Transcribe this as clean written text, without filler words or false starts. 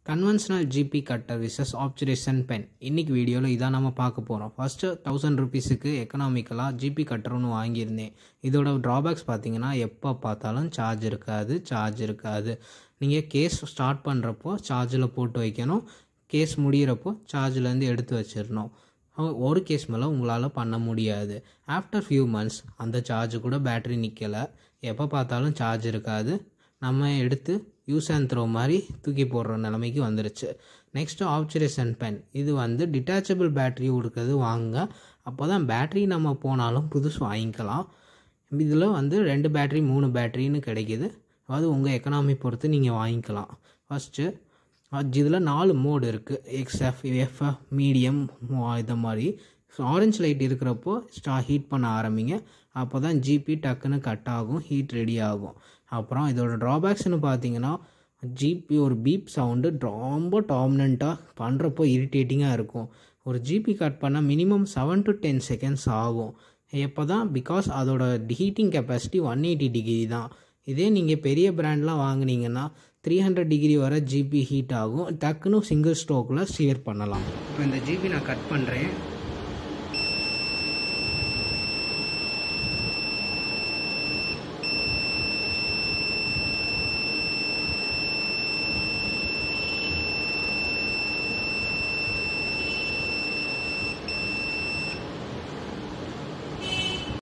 Conventional GB cutter versus absorption pen. இன்றைக்கி வீடியோவில் இதான் நம்ம பார்க்க போகிறோம். ஃபஸ்ட்டு 1000 ருபீஸுக்கு எக்கனாமிக்கலாக ஜிபி கட்டர் ஒன்று வாங்கியிருந்தேன். இதோட ட்ராபேக்ஸ் பார்த்தீங்கன்னா எப்போ பார்த்தாலும் சார்ஜ் இருக்காது. நீங்கள் கேஸ் ஸ்டார்ட் பண்ணுறப்போ சார்ஜில் போட்டு வைக்கணும், கேஸ் முடிகிறப்போ சார்ஜிலேருந்து எடுத்து வச்சிடணும். ஒரு கேஸ் மேலே உங்களால் பண்ண முடியாது. ஆஃப்டர் ஃபியூ மந்த்ஸ் அந்த சார்ஜ் கூட பேட்ரி நிற்கலை, எப்போ பார்த்தாலும் சார்ஜ் இருக்காது. நம்ம எடுத்து யூஸ் அண்ட் த்ரோ மாதிரி தூக்கி போடுற நிலைமைக்கு வந்துருச்சு. Next absorption pen. இது டிட்டாச்சபிள் பேட்ரி கொடுக்குறது வாங்க, அப்போ தான் பேட்ரி நம்ம போனாலும் புதுசு வாங்கிக்கலாம். இதில் 2 பேட்ரி 3 பேட்ரின்னு கிடைக்கிது. அது உங்கள் எக்கனாமி பொறுத்து நீங்கள் வாங்கிக்கலாம். ஃபஸ்ட்டு இதில் 4 மோடு இருக்குது, எக்ஸ்எஃப், எஃப்எஃப், மீடியம், இது மாதிரி. ஆரஞ்சு லைட் இருக்கிறப்போ ஹீட் பண்ண ஆரம்பிங்க, அப்போ தான் ஜிபி டக்குன்னு கட் ஆகும், ஹீட் ரெடி ஆகும். அப்புறம் இதோட ட்ராபேக்ஸ்னு பார்த்தீங்கன்னா ஜிபி ஒரு பீப் சவுண்டு ரொம்ப டாமினண்ட்டாக பண்ணுறப்போ இரிட்டேட்டிங்காக இருக்கும். ஒரு ஜிபி கட் பண்ணால் மினிமம் 7 to 10 செகண்ட்ஸ் ஆகும். எப்போ தான், பிகாஸ் அதோட ஹீட்டிங் கெப்பாசிட்டி 180 டிகிரி தான். இதே நீங்கள் பெரிய பிராண்ட்லாம் வாங்கினீங்கன்னா 300 டிகிரி வரை ஜிபி ஹீட் ஆகும். டக்குன்னு சிங்கிள் ஸ்ட்ரோக்கில் ஷேர் பண்ணலாம். இப்போ இந்த ஜிபி நான் கட் பண்ணுறேன்.